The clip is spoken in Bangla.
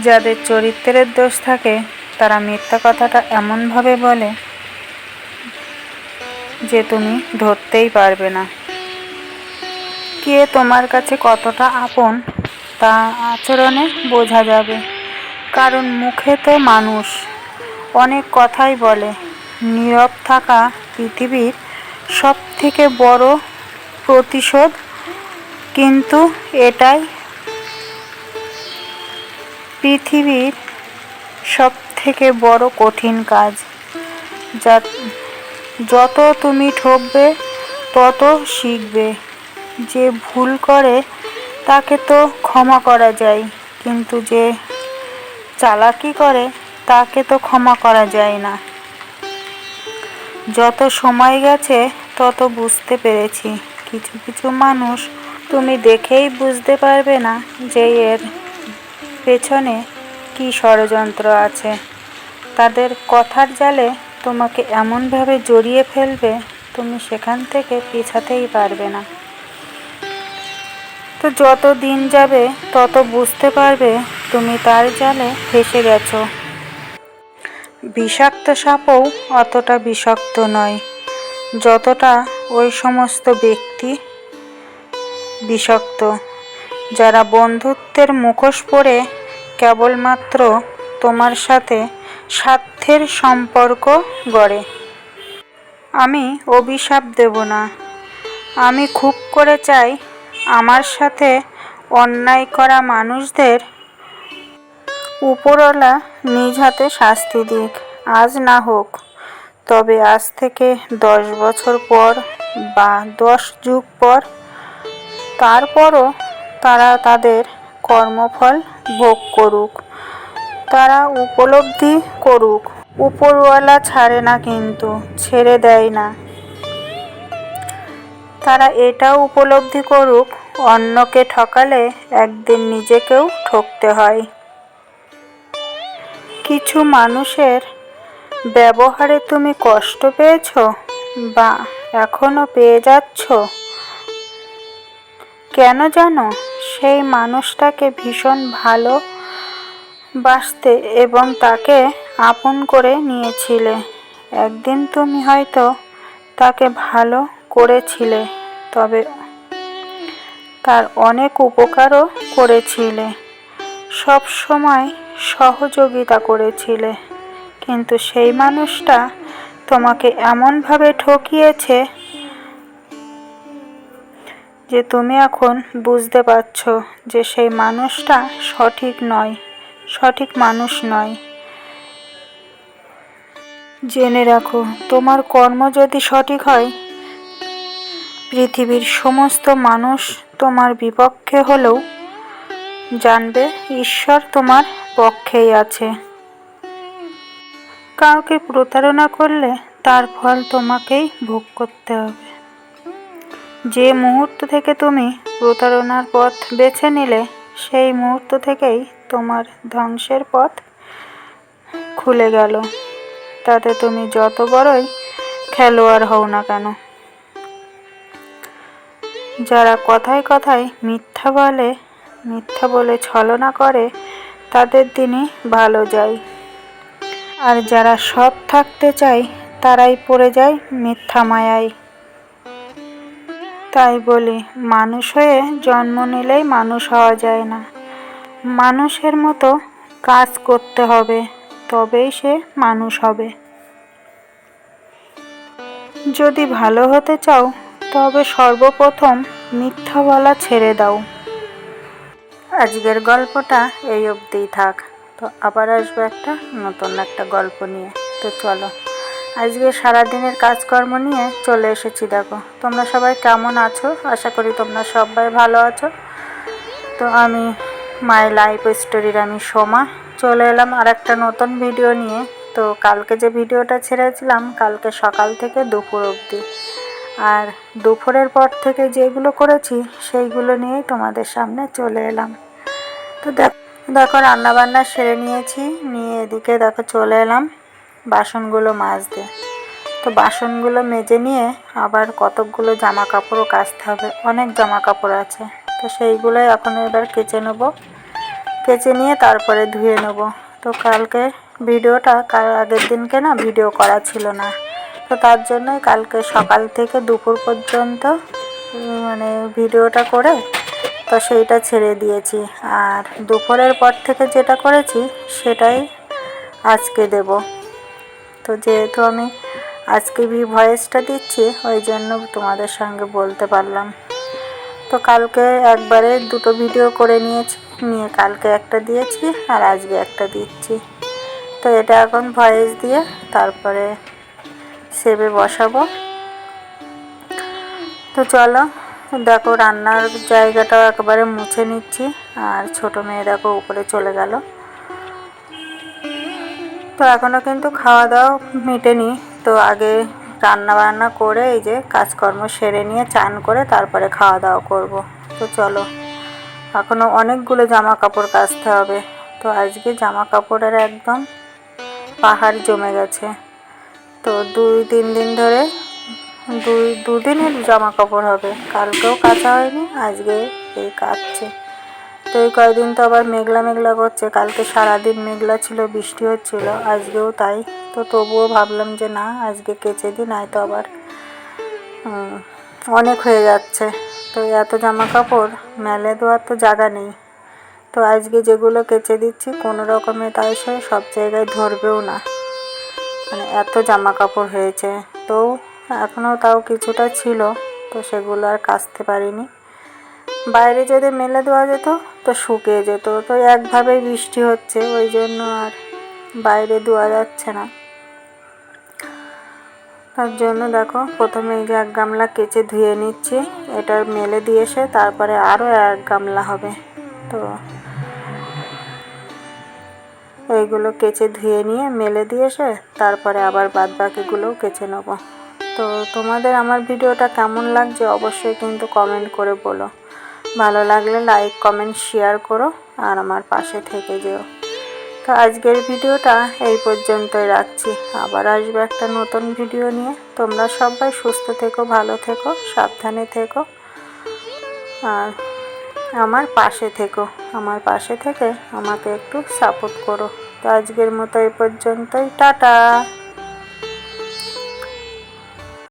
যাদের চরিত্রের দোষ থাকে তারা মিথ্যা কথাটা এমনভাবে বলে যে তুমি ধরতেই পারবে না কে তোমার কাছে কতটা আপন তা আচরণে বোঝা যাবে। কারণ মুখে তো মানুষ অনেক কথাই বলে, নীরব থাকা পৃথিবীর সবথেকে বড় প্রতিশোধ। কিন্তু এটাই পৃথিবীর সবথেকে বড় কঠিন কাজ। যত তুমি ঠকবে তত শিখবে। যে ভুল করে তাকে তো ক্ষমা করা যায়, কিন্তু যে চালাকি করে তাকে তো ক্ষমা করা যায় না। যত সময় গেছে তত বুঝতে পেরেছি, কিছু কিছু মানুষ তুমি দেখেই বুঝতে পারবে না যে এর পেছনে কী ষড়যন্ত্র আছে। তাদের কথার জালে তোমাকে এমনভাবে জড়িয়ে ফেলবে তুমি সেখান থেকে পিছাতেই পারবে না। তো যত দিন যাবে তত বুঝতে পারবে তুমি তার জালে ফেসে গেছো। বিষাক্ত সাপও অতটা বিষাক্ত নয় যতটা ওই সমস্ত ব্যক্তি বিষাক্ত যারা বন্ধুত্বের মুখোশ পরে কেবলমাত্র তোমার সাথে স্বার্থের সম্পর্ক গড়ে। আমি অভিশাপ দেব না, আমি খুব করে চাই আমার সাথে অন্যায় করা মানুষদের উপরওয়ালা নিজ হাতে শাস্তি দিক। আজ না হোক, তবে আজ থেকে 10 বছর পর বা 10 যুগ পর, তারপরও তারা তাদের কর্মফল ভোগ করুক, তারা উপলব্ধি করুক। উপরওয়ালা ছাড়ে না, কিন্তু ছেড়ে দেয় না। তারা এটাও উপলব্ধি করুক, অন্যকে ঠকালে একদিন নিজেকেও ঠকতে হয়। কিছু মানুষের ব্যবহারে তুমি কষ্ট পেয়েছ বা এখনো পেয়ে যাচ্ছ, কেন জানো? সেই মানুষটাকে ভীষণ ভালোবাসতে এবং তাকে আপন করে নিয়েছিলে। একদিন তুমি হয়তো তাকে ভালো করেছিলে, তবে তার অনেক উপকারও করেছিলে, সব সময় সহযোগিতা করেছিলে। কিন্তু সেই মানুষটা তোমাকে এমনভাবে ঠকিয়েছে যে তুমি এখন বুঝতে পারছো যে সেই মানুষটা সঠিক মানুষ নয়। জেনে রাখো, তোমার কর্ম যদি সঠিক হয়, পৃথিবীর সমস্ত মানুষ তোমার বিপক্ষে হলেও জানবে ঈশ্বর তোমার পক্ষেই আছে। কাউকে প্রতারণা করলে তার ফল তোমাকেই ভোগ করতে হবে। যে মুহূর্ত থেকে তুমি প্রতারণার পথ বেছে নিলে, সেই মুহূর্ত থেকেই তোমার ধ্বংসের পথ খুলে গেল, তাতে তুমি যত বড়ই খেলোয়াড় হও না কেন। যারা কথায় কথায় মিথ্যা বলে ছলনা করে, তাদের দিনই ভালো যায়। আর যারা সৎ থাকতে চায় তারাই পড়ে যায় মিথ্যা মায়ায়। তাই বলি, মানুষ হয়ে জন্ম নিলেই মানুষ হওয়া যায় না। মানুষের মতো কাজ করতে হবে, তবেই সে মানুষ হবে। যদি ভালো হতে চাও, তবে সর্বপ্রথম মিথ্যা বলা ছেড়ে দাও। আজকের গল্পটা এই অবধিই থাক। তো আবার আসবো নতুন একটা গল্প নিয়ে। তো চলো, আজকে সারাদিনের কাজকর্ম নিয়ে চলে এসেছি। দেখো তোমরা সবাই কেমন আছো, আশা করি তোমরা সবাই ভালো আছো। তো আমি মাই লাইফ স্টোরির সোমা চলে এলাম আর একটা নতুন ভিডিও নিয়ে। তো কালকে যে ভিডিওটা ছেড়েছিলাম, কালকে সকাল থেকে দুপুর অবধি, আর দুপুরের পর থেকে যেগুলো করেছি সেইগুলো নিয়েই তোমাদের সামনে চলে এলাম। তো দেখো রান্নাবান্না সেরে নিয়েছি, নিয়ে এদিকে দেখো চলে এলাম বাসনগুলো মাজতে। তো বাসনগুলো মেজে নিয়ে আবার কতকগুলো জামা কাপড়ও কাচতে হবে, অনেক জামা কাপড় আছে। তো সেইগুলোই এখন এবার কেচে নেব। কেচে নিয়ে তারপরে ধুয়ে নেব। তো কালকে ভিডিওটা আগের দিনকে না ভিডিও করা ছিল না, তো তার জন্যই কালকে সকাল থেকে দুপুর পর্যন্ত মানে ভিডিওটা করে তো সেইটা ছেড়ে দিয়েছি। আর দুপুরের পর থেকে যেটা করেছি সেটাই আজকে দেব। তো যেহেতু আমি আজকে ভয়েসটা দিচ্ছি ওই জন্য তোমাদের সঙ্গে বলতে পারলাম। তো কালকে একবারে দুটো ভিডিও করে নিয়েছি, নিয়ে কালকে একটা দিয়েছি আর আজকে একটা দিচ্ছি। তো এটা এখন ভয়েস দিয়ে তারপরে সেভে বসাবো। তো চলো দেখো রান্নার জায়গাটাও একবারে মুছে নিচ্ছি। আর ছোটো মেয়ে দেখো উপরে চলে গেল। তো এখনও কিন্তু খাওয়া দাওয়া মেটেনি। তো আগে রান্না বান্না করে এই যে কাজকর্ম সেরে নিয়ে চান করে তারপরে খাওয়া দাওয়া করব। তো চলো, এখনও অনেকগুলো জামা কাপড় কাচতে হবে। তো আজকে জামা কাপড়ের একদম পাহাড় জমে গেছে। তো 2-3 দিন ধরে দুদিনের জামা কাপড় হবে। কালকেও কাচা হয়নি, আজকে এই কাচছে। তো এই কয়েকদিন তো আবার মেঘলা মেঘলা করছে। কালকে সারাদিন মেঘলা ছিল, বৃষ্টি হচ্ছিল, আজকেও তাই। তো তবুও ভাবলাম যে না আজকে কেচে দিই, নয়তো আবার অনেক হয়ে যাচ্ছে। তো এত জামা কাপড় মেলে দেওয়ার তো জায়গা নেই। তো আজকে যেগুলো কেচে দিচ্ছি কোনো রকমে তাই সব জায়গায় ধরবেও না, মানে এত জামা কাপড় হয়েছে। তো এখনও তাও কিছুটা ছিল, তো সেগুলো আর কাচতে পারিনি। বাইরে যদি মেলে দেওয়া যেত তো শুকিয়ে যেত। তো একভাবেই বৃষ্টি হচ্ছে ওই জন্য আর বাইরে দেওয়া যাচ্ছে না। তার জন্য দেখো প্রথমে এই যে 1 গামলা কেচে ধুয়ে নিচ্ছি। এটা মেলে দিয়ে এসে তারপরে আরও 1 গামলা হবে। তো এইগুলো কেচে ধুয়ে নিয়ে মেলে দিয়ে এসে তারপরে আবার বাদ বাকিগুলোও কেচে নেব। তো তোমাদের আমার ভিডিওটা কেমন লাগছে অবশ্যই কিন্তু কমেন্ট করে বলো। ভালো লাগলে লাইক কমেন্ট শেয়ার করো আর আমার পাশে থেকে যেও। তো আজকের ভিডিওটা এই পর্যন্তই রাখছি। আবার আসবে একটা নতুন ভিডিও নিয়ে। তোমরা সবাই সুস্থ থেকো, ভালো থেকো, সাবধানে থেকো আর আমার পাশে থেকো। আমার পাশে থেকে আমাকে একটু সাপোর্ট করো। তো আজকের মতো এই পর্যন্তই, টাটা।